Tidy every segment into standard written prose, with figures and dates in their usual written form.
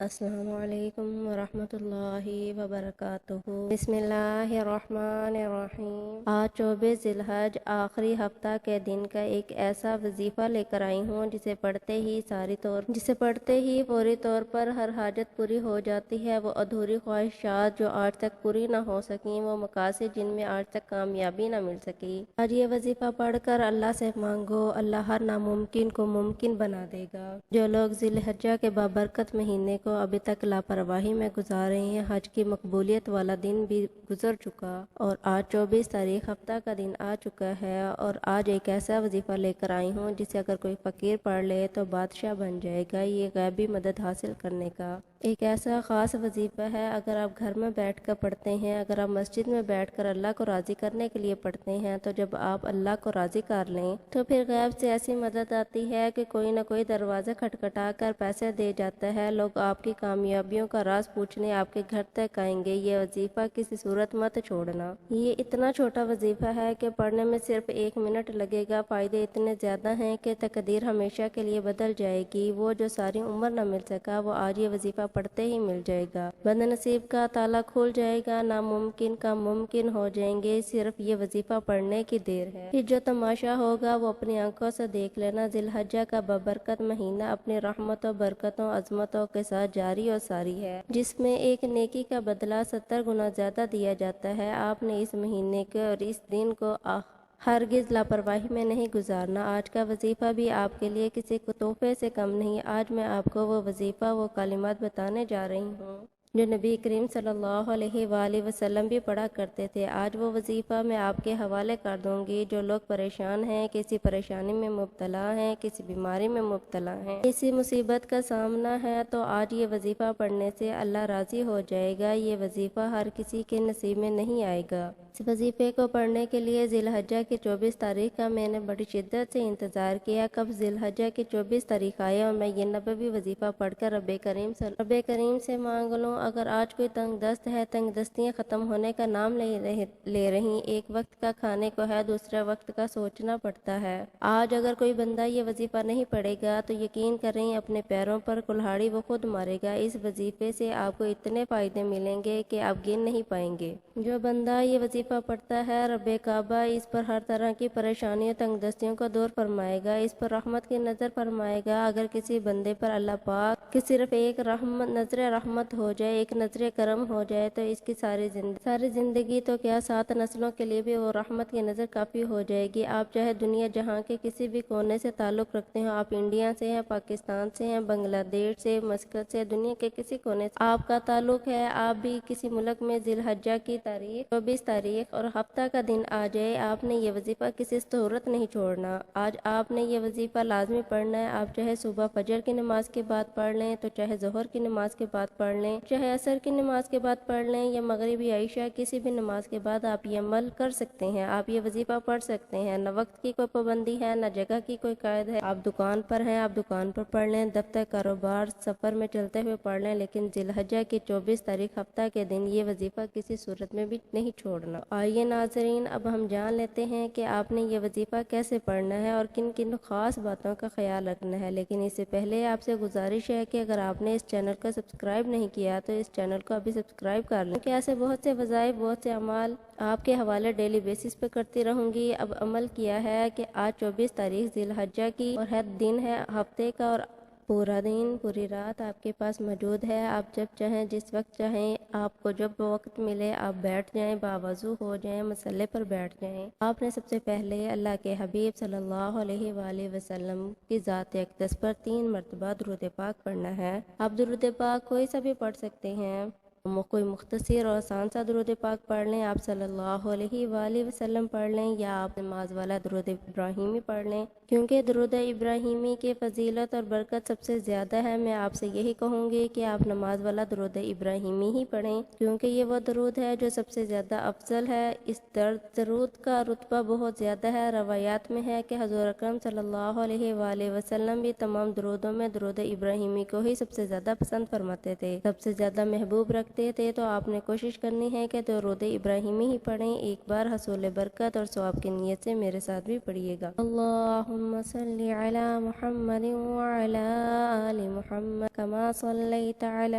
السلام علیکم ورحمۃ اللہ وبرکاتہ۔ بسم اللہ الرحمن الرحیم۔ آج 24 ذی الحج آخری ہفتہ کے دن کا ایک ایسا وظیفہ لے کر آئی ہوں جسے پڑھتے ہی فوری طور پر ہر حاجت پوری ہو جاتی ہے۔ وہ ادھوری خواہشات جو آج تک پوری نہ ہو سکیں، وہ مقاصد جن میں آج تک کامیابی نہ مل سکی، آج یہ وظیفہ پڑھ کر اللہ سے مانگو، اللہ ہر ناممکن کو ممکن بنا دے گا۔ جو لوگ ذی الحجہ کے بابرکت مہینے کو ابھی تک لاپرواہی میں گزار رہے ہیں، حج کی مقبولیت والا دن بھی گزر چکا اور آج 24 تاریخ ہفتہ کا دن آ چکا ہے، اور آج ایک ایسا وظیفہ لے کر آئی ہوں جسے اگر کوئی فقیر پڑھ لے تو بادشاہ بن جائے گا۔ یہ غیبی مدد حاصل کرنے کا ایک ایسا خاص وظیفہ ہے۔ اگر آپ گھر میں بیٹھ کر پڑھتے ہیں، اگر آپ مسجد میں بیٹھ کر اللہ کو راضی کرنے کے لیے پڑھتے ہیں، تو جب آپ اللہ کو راضی کر لیں تو پھر غیب سے ایسی مدد آتی ہے کہ کوئی نہ کوئی دروازہ کھٹکھٹا کر پیسے دے جاتا ہے۔ لوگ آپ کی کامیابیوں کا راز پوچھنے آپ کے گھر تک آئیں گے۔ یہ وظیفہ کسی صورت مت چھوڑنا۔ یہ اتنا چھوٹا وظیفہ ہے کہ پڑھنے میں صرف 1 منٹ لگے گا، فائدے اتنے زیادہ ہیں کہ تقدیر ہمیشہ کے لیے بدل جائے گی۔ وہ جو ساری عمر نہ مل سکا، وہ آج یہ وظیفہ پڑھتے ہی مل جائے گا۔ بد نصیب کا تالا کھل جائے گا، ناممکن کا ممکن ہو جائیں گے۔ صرف یہ وظیفہ پڑھنے کی دیر ہے۔ پھر جو تماشا ہوگا وہ اپنی آنکھوں سے دیکھ لینا۔ ذی الحجہ کا بابرکت مہینہ اپنی رحمتوں، برکتوں، عظمتوں کے ساتھ جاری اور ساری ہے، جس میں ایک نیکی کا بدلہ 70 گنا زیادہ دیا جاتا ہے۔ آپ نے اس مہینے کے اور اس دن کو ہرگز لاپرواہی میں نہیں گزارنا۔ آج کا وظیفہ بھی آپ کے لیے کسی تحفے سے کم نہیں۔ آج میں آپ کو وہ وظیفہ، وہ کلمات بتانے جا رہی ہوں جو نبی کریم صلی اللہ علیہ وآلہ وسلم بھی پڑھا کرتے تھے۔ آج وہ وظیفہ میں آپ کے حوالے کر دوں گی۔ جو لوگ پریشان ہیں، کسی پریشانی میں مبتلا ہیں، کسی بیماری میں مبتلا ہیں، کسی مصیبت کا سامنا ہے، تو آج یہ وظیفہ پڑھنے سے اللہ راضی ہو جائے گا۔ یہ وظیفہ ہر کسی کے نصیب میں نہیں آئے گا۔ اس وظیفے کو پڑھنے کے لیے ذی الحجہ کی 24 تاریخ کا میں نے بڑی شدت سے انتظار کیا۔ کب ذی الحجہ کی 24 تاریخ آئے اور میں یہ نبوی وظیفہ پڑھ کر رب کریم سے مانگ لوں۔ اگر آج کوئی تنگ دست ہے، تنگ دستیاں ختم ہونے کا نام لے رہی، ایک وقت کا کھانے کو ہے، دوسرے وقت کا سوچنا پڑتا ہے۔ آج اگر کوئی بندہ یہ وظیفہ نہیں پڑھے گا تو یقین کریں اپنے پیروں پر کلہاڑی وہ خود مارے گا۔ اس وظیفے سے آپ کو اتنے فائدے ملیں گے کہ آپ گن نہیں پائیں گے۔ جو بندہ یہ وظیفہ پڑھتا ہے، رب کعبہ اس پر ہر طرح کی پریشانیوں، تنگ دستیوں کو دور فرمائے گا، اس پر رحمت کی نظر فرمائے گا۔ اگر کسی بندے پر اللہ پاک کی صرف ایک نظر رحمت ہو جائے، ایک نظر کرم ہو جائے، تو اس کی ساری زندگی تو کیا 7 نسلوں کے لیے بھی وہ رحمت کی نظر کافی ہو جائے گی۔ آپ چاہے دنیا جہاں کے کسی بھی کونے سے تعلق رکھتے ہو، آپ انڈیا سے ہیں، پاکستان سے ہیں، بنگلہ دیش سے، مسقط سے، دنیا کے کسی کونے سے آپ کا تعلق ہے، آپ بھی کسی ملک میں ذی الحجہ کی 24 تاریخ اور ہفتہ کا دن آ جائے، آپ نے یہ وظیفہ کسی صورت نہیں چھوڑنا۔ آج آپ نے یہ وظیفہ لازمی پڑھنا ہے۔ آپ چاہے صبح فجر کی نماز کے بعد پڑھ لیں، تو چاہے ظہر کی نماز کے بعد پڑھ لیں، چاہے عصر کی نماز کے بعد پڑھ لیں، یا مغربی عشاء کسی بھی نماز کے بعد آپ یہ عمل کر سکتے ہیں۔ آپ یہ وظیفہ پڑھ سکتے ہیں۔ نہ وقت کی کوئی پابندی ہے، نہ جگہ کی کوئی قید ہے۔ آپ دکان پر ہیں، آپ دکان پر پڑھ لیں، دفتر، کاروبار، سفر میں چلتے ہوئے پڑھ لیں، لیکن ذی الحجہ کی 24 تاریخ ہفتہ کے دن یہ وظیفہ کسی صورت میں بھی نہیں چھوڑنا۔ آئیے ناظرین، اب ہم جان لیتے ہیں کہ آپ نے یہ وظیفہ کیسے پڑھنا ہے اور کن کن خاص باتوں کا خیال رکھنا ہے۔ لیکن اس سے پہلے آپ سے گزارش ہے کہ اگر آپ نے اس چینل کو سبسکرائب نہیں کیا تو اس چینل کو ابھی سبسکرائب کر لیں، کیونکہ ایسے بہت سے وظائف، بہت سے اعمال آپ کے حوالے ڈیلی بیسس پہ کرتی رہوں گی۔ اب عمل کیا ہے کہ آج 24 تاریخ ذی الحجہ کی اور دن ہے ہفتے کا، اور پورا دن، پوری رات آپ کے پاس موجود ہے۔ آپ جب چاہیں، جس وقت چاہیں، آپ کو جب وقت ملے، آپ بیٹھ جائیں، باوضو ہو جائیں، مصلی پر بیٹھ جائیں۔ آپ نے سب سے پہلے اللہ کے حبیب صلی اللہ علیہ وآلہ وسلم کی ذات اقدس پر 3 مرتبہ درود پاک پڑھنا ہے۔ آپ درود پاک کوئی سا بھی پڑھ سکتے ہیں، کوئی مختصر اور آسان سا درود پاک پڑھ لیں، آپ صلی اللہ علیہ وآلہ وسلم پڑھ لیں، یا آپ نماز والا درود ابراہیمی پڑھ لیں، کیونکہ درود ابراہیمی کی فضیلت اور برکت سب سے زیادہ ہے۔ میں آپ سے یہی کہوں گی کہ آپ نماز والا درود ابراہیمی ہی پڑھیں، کیونکہ یہ وہ درود ہے جو سب سے زیادہ افضل ہے۔ اس درود کا رتبہ بہت زیادہ ہے۔ روایات میں ہے کہ حضور اکرم صلی اللہ علیہ وآلہ وسلم بھی تمام درودوں میں درود ابراہیمی کو ہی سب سے زیادہ پسند فرماتے تھے، سب سے زیادہ محبوب رکھتے رکھتے تھے تو آپ نے کوشش کرنی ہے کہ درود ابراہیمی ہی پڑھیں. ایک بار حصول برکت اور ثواب کی نیت سے میرے ساتھ بھی پڑھیے گا. اللہم صلی علی محمد وعلی آل محمد کما صلیت علی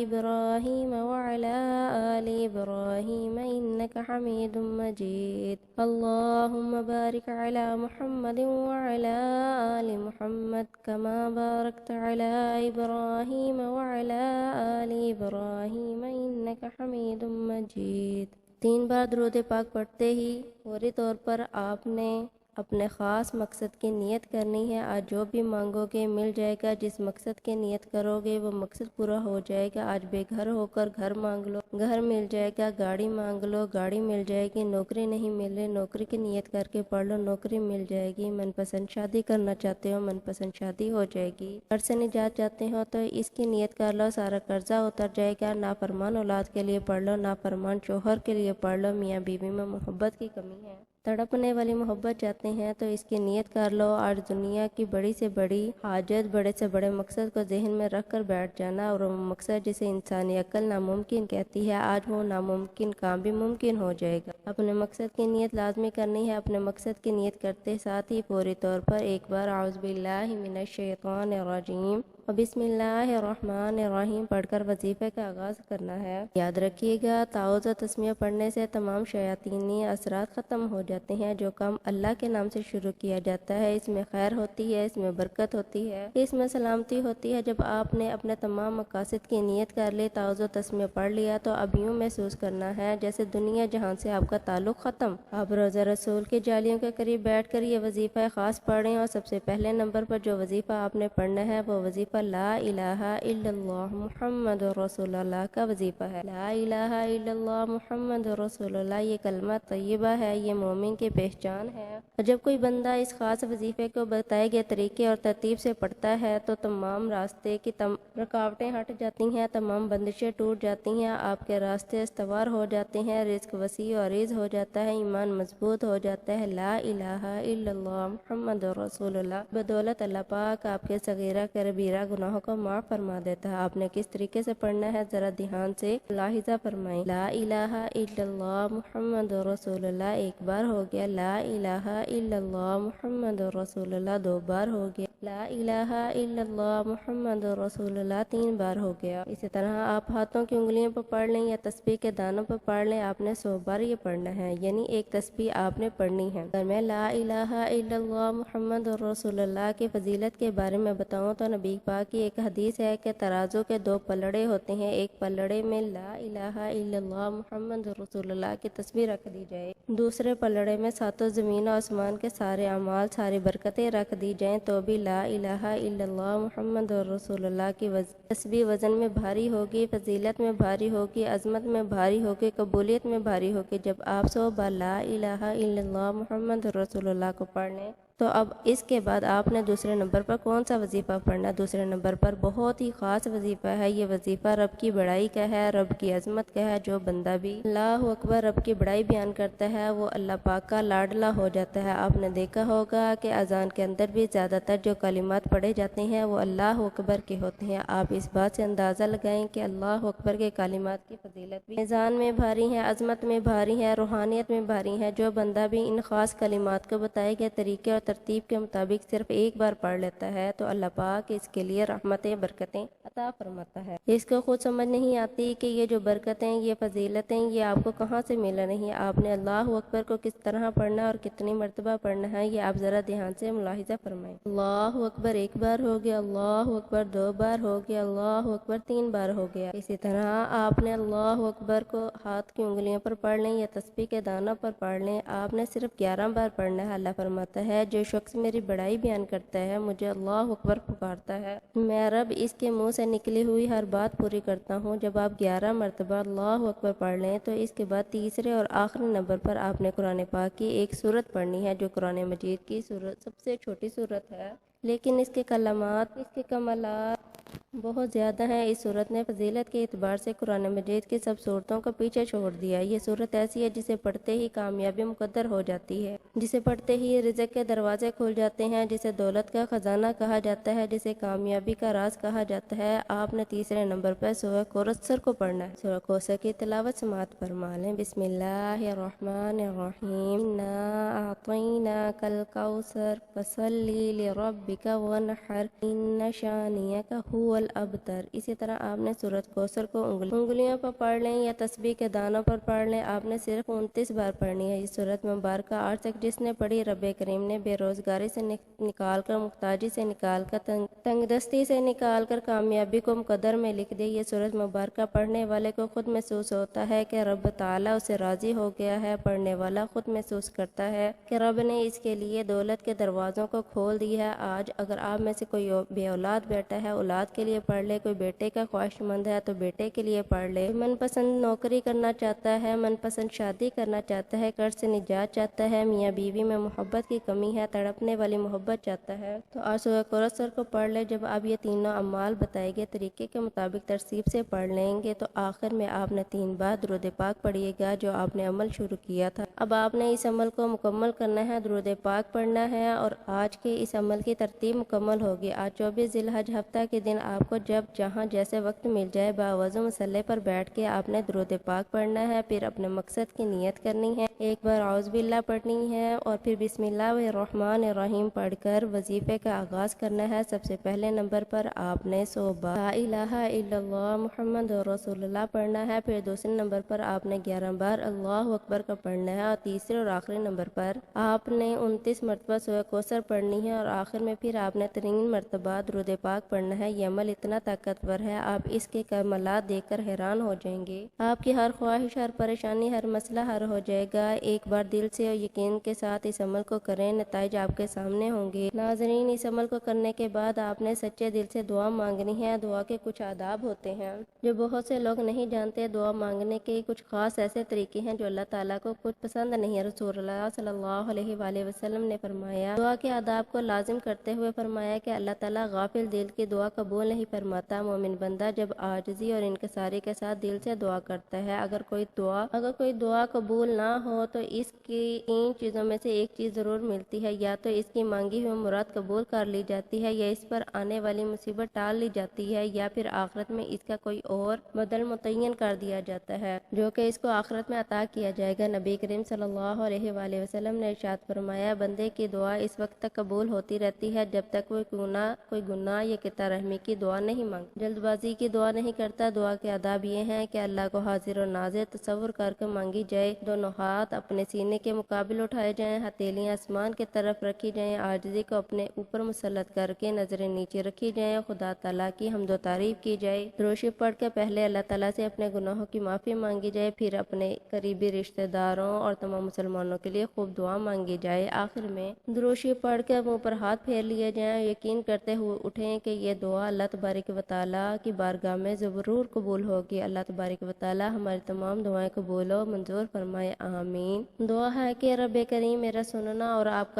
ابراہیم وعلی آل ابراہیم انک حمید مجید. اللہم بارک علی محمد وعلی آل محمد کما بارکت علی ابراہیم وعلی آل ابراہیم انک حمید مجید. 3 بار درود پاک پڑھتے ہی فوری طور پر آپ نے اپنے خاص مقصد کی نیت کرنی ہے. آج جو بھی مانگو گے مل جائے گا. جس مقصد کی نیت کرو گے وہ مقصد پورا ہو جائے گا. آج بے گھر ہو کر گھر مانگ لو، گھر مل جائے گا. گاڑی مانگ لو، گاڑی مل جائے گی. نوکری نہیں مل رہی، نوکری کی نیت کر کے پڑھ لو، نوکری مل جائے گی. من پسند شادی کرنا چاہتے ہو، من پسند شادی ہو جائے گی. قرض سے نجات چاہتے ہو تو اس کی نیت کر لو، سارا قرضہ اتر جائے گا. نافرمان اولاد کے لیے پڑھ لو، نافرمان شوہر کے لیے پڑھ لو. میاں بیوی میں محبت کی کمی ہے، تڑپنے والی محبت چاہتے ہیں تو اس کی نیت کر لو. آج دنیا کی بڑی سے بڑی حاجت، بڑے سے بڑے مقصد کو ذہن میں رکھ کر بیٹھ جانا، اور وہ مقصد جسے انسانی عقل ناممکن کہتی ہے، آج وہ ناممکن کام بھی ممکن ہو جائے گا. اپنے مقصد کی نیت لازمی کرنی ہے. اپنے مقصد کی نیت کرتے ساتھ ہی فوری طور پر ایک بار اعوذ باللہ من الشیطان الرجیم اور بسم اللہ الرحمن الرحیم پڑھ کر وظیفے کا آغاز کرنا ہے. یاد رکھیے گا تعوذ و تسمیہ پڑھنے سے تمام شیاطینی اثرات ختم ہو جاتے ہیں. جو کام اللہ کے نام سے شروع کیا جاتا ہے اس میں خیر ہوتی ہے، اس میں برکت ہوتی ہے، اس میں سلامتی ہوتی ہے. جب آپ نے اپنے تمام مقاصد کی نیت کر لی، تعوذ و تسمیہ پڑھ لیا، تو اب یوں محسوس کرنا ہے جیسے دنیا جہاں سے آپ کا تعلق ختم. آپ روزہ رسول کے جالیوں کے قریب بیٹھ کر یہ وظیفہ خاص پڑھیں، اور سب سے پہلے نمبر پر جو وظیفہ آپ نے پڑھنا ہے وہ وظیفہ لا الہ الا اللہ محمد رسول اللہ کا وظیفہ ہے. لا الہ الا اللہ محمد رسول اللہ یہ کلمہ طیبہ ہے، یہ مومن کی پہچان ہے. اور جب کوئی بندہ اس خاص وظیفے کو بتائے گئے طریقے اور ترتیب سے پڑھتا ہے تو تمام راستے کی رکاوٹیں ہٹ جاتی ہیں، تمام بندشیں ٹوٹ جاتی ہیں، آپ کے راستے استوار ہو جاتے ہیں، رزق وسیع و عریض ہو جاتا ہے، ایمان مضبوط ہو جاتا ہے. لا الہ الا اللہ محمد رسول اللہ بدولت اللہ پاک آپ کے صغیرہ کبیرہ گناہوں کو معاف فرما دیتا ہے. آپ نے کس طریقے سے پڑھنا ہے ذرا دھیان سے ملاحظہ فرمائیں. لا الہ الا اللہ محمد رسول اللہ ایک بار ہو گیا. لا الہ الا اللہ محمد رسول اللہ 2 بار ہو گیا. لا الہ الا اللہ محمد رسول اللہ 3 بار ہو گیا. اسی طرح آپ ہاتھوں کی انگلیوں پر پڑھ لیں یا تسبیح کے دانوں پر پڑھ لیں. آپ نے 100 بار یہ پڑھنا ہے، یعنی ایک تسبیح آپ نے پڑھنی ہے. اگر میں لا الہ الا اللہ محمد رسول اللہ کی فضیلت کے بارے میں بتاؤں تو نبی پاک کی ایک حدیث ہے کہ ترازو کے 2 پلڑے ہوتے ہیں. ایک پلڑے میں لا الہ الا اللہ محمد رسول اللہ کی تسبیح رکھ دی جائے، دوسرے پلڑے میں 7 زمین و آسمان کے سارے اعمال، ساری برکتیں رکھ دی جائیں تو بھی لا الہ الا اللہ محمد رسول اللہ کی تسبیح وزن میں بھاری ہوگی، فضیلت میں بھاری ہوگی، عظمت میں بھاری ہوگی، قبولیت میں بھاری ہوگی. جب آپ 100 بار لا الہ الا اللہ محمد رسول اللہ کو پڑھ لیں تو اب اس کے بعد آپ نے دوسرے نمبر پر کون سا وظیفہ پڑھنا ہے؟ دوسرے نمبر پر بہت ہی خاص وظیفہ ہے. یہ وظیفہ رب کی بڑائی کا ہے، رب کی عظمت کا ہے. جو بندہ بھی اللہ اکبر رب کی بڑائی بیان کرتا ہے وہ اللہ پاک کا لاڈلا ہو جاتا ہے. آپ نے دیکھا ہوگا کہ اذان کے اندر بھی زیادہ تر جو کلمات پڑھے جاتے ہیں وہ اللہ اکبر کے ہوتے ہیں. آپ اس بات سے اندازہ لگائیں کہ اللہ اکبر کے کلمات کی فضیلت بھی میزان میں بھاری ہے، عظمت میں بھاری ہے، روحانیت میں بھاری ہے. جو بندہ بھی ان خاص کلمات کو بتائے گئے طریقے اور ترتیب کے مطابق صرف ایک بار پڑھ لیتا ہے تو اللہ پاک اس کے لیے رحمتیں برکتیں عطا فرماتا ہے. اس کو خود سمجھ نہیں آتی کہ یہ جو برکتیں، یہ فضیلتیں، یہ آپ کو کہاں سے مل رہی ہیں. آپ نے اللہ اکبر کو کس طرح پڑھنا اور کتنی مرتبہ پڑھنا ہے یہ آپ ذرا دھیان سے ملاحظہ فرمائیں. اللہ اکبر 1 بار ہو گیا، اللہ اکبر 2 بار ہو گیا، اللہ اکبر 3 بار ہو گیا. اسی طرح آپ نے اللہ اکبر کو ہاتھ کی انگلیوں پر پڑھ لیں یا تسبیح کے دانوں پر پڑھ لیں. آپ نے صرف 11 بار پڑھنا ہے. اللہ فرماتا ہے جو شخص میری بڑائی بیان کرتا ہے، مجھے اللہ اکبر پکارتا ہے، میں رب اس کے منہ سے نکلی ہوئی ہر بات پوری کرتا ہوں. جب آپ 11 مرتبہ اللہ اکبر پڑھ لیں تو اس کے بعد تیسرے اور آخری نمبر پر آپ نے قرآن پاک کی ایک سورت پڑھنی ہے جو قرآن مجید کی سب سے چھوٹی سورت ہے، لیکن اس کے کلمات، اس کے کمالات بہت زیادہ ہیں۔ اس صورت نے فضیلت کے اعتبار سے قرآن مجید کی سب صورتوں کو پیچھے چھوڑ دیا۔ یہ صورت ایسی ہے جسے پڑھتے ہی کامیابی مقدر ہو جاتی ہے، جسے پڑھتے ہی رزق کے دروازے کھل جاتے ہیں، جسے دولت کا خزانہ کہا جاتا ہے، جسے کامیابی کا راز کہا جاتا ہے۔ آپ نے تیسرے نمبر پر سورہ کوثر کو پڑھنا ہے۔ سورہ کوثر کی تلاوت سماعت فرما لیں۔ بسم اللہ الرحمن الرحیم۔ نا اعطیناک الکوثر فصلی لربک وانحر ان شانئک هو الابتر۔ اسی طرح آپ نے سورۃ کوثر کو انگلیوں پر پڑھ لیں یا تسبیح کے دانوں پر پڑھ لیں۔ آپ نے صرف 29 بار پڑھنی ہے۔ یہ سورۃ مبارکہ آج تک جس نے پڑھی، رب کریم نے بے روزگاری سے نکال کر، محتاجی سے نکال کر، تنگ دستی سے نکال کر کامیابی کو مقدر میں لکھ دی۔ یہ سورۃ مبارکہ پڑھنے والے کو خود محسوس ہوتا ہے کہ رب تعالیٰ اسے راضی ہو گیا ہے۔ پڑھنے والا خود محسوس کرتا ہے کہ رب نے اس کے لیے دولت کے دروازوں کو کھول دی ہے۔ آج اگر آپ میں سے کوئی بے اولاد بیٹا ہے، اولاد کے لیے پڑھ لے۔ کوئی بیٹے کا خواہش مند ہے تو بیٹے کے لیے پڑھ لے۔ من پسند نوکری کرنا چاہتا ہے، من پسند شادی کرنا چاہتا ہے، قرض سے نجات چاہتا ہے، میاں بیوی میں محبت کی کمی ہے، تڑپنے والی محبت چاہتا ہے تو آج سورہ کوثر کو پڑھ لے۔ جب آپ یہ تینوں اعمال بتائے گئے طریقے کے مطابق ترتیب سے پڑھ لیں گے تو آخر میں آپ نے 3 بار درود پاک پڑھیے گا جو آپ نے عمل شروع کیا تھا۔ اب آپ نے اس عمل کو مکمل کرنا ہے، درود پاک پڑھنا ہے، اور آج کے اس عمل کی ترتیب مکمل ہوگی۔ آج 24 ذی الحج ہفتہ کے دن آپ کو جب جہاں جیسے وقت مل جائے باوضو مصلی پر بیٹھ کے آپ نے درود پاک پڑھنا ہے، پھر اپنے مقصد کی نیت کرنی ہے، ایک بار اعوذ باللہ پڑھنی ہے اور پھر بسم اللہ الرحمن الرحیم پڑھ کر وظیفے کا آغاز کرنا ہے۔ سب سے پہلے نمبر پر آپ نے 100 بار لا الہ الا اللہ محمد رسول اللہ پڑھنا ہے، پھر دوسرے نمبر پر آپ نے 11 بار اللہ اکبر کا پڑھنا ہے، اور تیسرے اور آخری نمبر پر آپ نے 29 مرتبہ سورہ کوثر پڑھنی ہے، اور آخر میں پھر آپ نے 3 مرتبہ درود پاک پڑھنا ہے۔ یہ عمل اتنا طاقتور ہے، آپ اس کے کمالات دیکھ کر حیران ہو جائیں گے۔ آپ کی ہر خواہش، ہر پریشانی، ہر مسئلہ حل ہو جائے گا۔ ایک بار دل سے اور یقین کے ساتھ اس عمل کو کریں، نتائج آپ کے سامنے ہوں گے۔ ناظرین، اس عمل کو کرنے کے بعد آپ نے سچے دل سے دعا مانگنی ہے۔ دعا کے کچھ آداب ہوتے ہیں جو بہت سے لوگ نہیں جانتے۔ دعا مانگنے کے کچھ خاص ایسے طریقے ہیں جو اللہ تعالیٰ کو کچھ پسند نہیں ہے۔ رسول اللہ صلی اللہ علیہ وآلہ وسلم نے فرمایا، دعا کے آداب کو لازم کرتے ہوئے فرمایا کہ اللہ تعالیٰ غافل دل کی دعا قبول نہیں فرماتا۔ مومن بندہ جب عاجزی اور انکساری کے ساتھ دل سے دعا کرتا ہے، اگر کوئی دعا قبول نہ ہو تو اس کی 3 چیزوں میں سے ایک چیز ضرور ملتی ہے، یا تو اس کی مانگی ہوئی مراد قبول کر لی جاتی ہے، یا اس پر آنے والی مصیبت ٹال لی جاتی ہے، یا پھر آخرت میں اس کا کوئی اور بدل متعین کر دیا جاتا ہے جو کہ اس کو آخرت میں عطا کیا جائے گا۔ نبی کریم صلی اللہ علیہ وآلہ وسلم نے ارشاد فرمایا، بندے کی دعا اس وقت تک قبول ہوتی رہتی ہے جب تک کوئی گناہ یا قطع رحمی کی دعا نہیں مانگتا، جلد بازی کی دعا نہیں کرتا۔ دعا کے آداب یہ ہیں کہ اللہ کو حاضر و ناظر تصور کر کے مانگی جائے، دونوں ہاتھ اپنے سینے کے مقابل اٹھائے جائیں، ہتھیلیاں آسمان کی طرف رکھی جائیں، عاجزی کو اپنے اوپر مسلط کر کے نظریں نیچے رکھی جائیں، خدا تعالیٰ کی حمد و تعریف کی جائے، درود شریف پڑھ کے پہلے اللہ تعالیٰ سے اپنے گناہوں کی معافی مانگی جائے، پھر اپنے قریبی رشتہ داروں اور تمام مسلمانوں کے لیے خوب دعا مانگی جائے، آخر میں درود شریف پڑھ کے منہ پر ہاتھ پھیر لیے جائیں، یقین کرتے ہوئے اٹھیں کہ یہ دعا اللہ تبارک و تعالیٰ کی بارگاہ میں ضرور قبول ہوگی۔ اللہ تبارک و تعالیٰ ہماری تمام دعائیں قبول و منظور فرمائے، آمین۔ دعا ہے کہ رب کریم میرا سننا اور آپ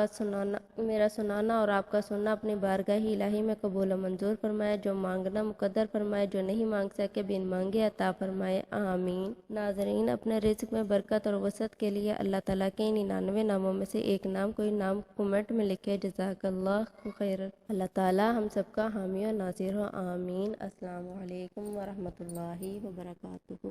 کا سننا اپنی بارگاہ الہی میں قبول و منظور فرمائے، جو مانگنا مقدر فرمائے، جو نہیں مانگ سکے بن مانگے عطا فرمائے، آمین۔ ناظرین، اپنے رزق میں برکت اور وسعت کے لیے اللہ تعالیٰ کے 99 ناموں میں سے ایک نام کوئی نام کمنٹ میں لکھے۔ جزاک اللہ خیر۔ اللہ تعالیٰ ہم سب کا حامی و ناصر ہو، آمین۔ السلام علیکم ورحمۃ اللہ وبرکاتہ۔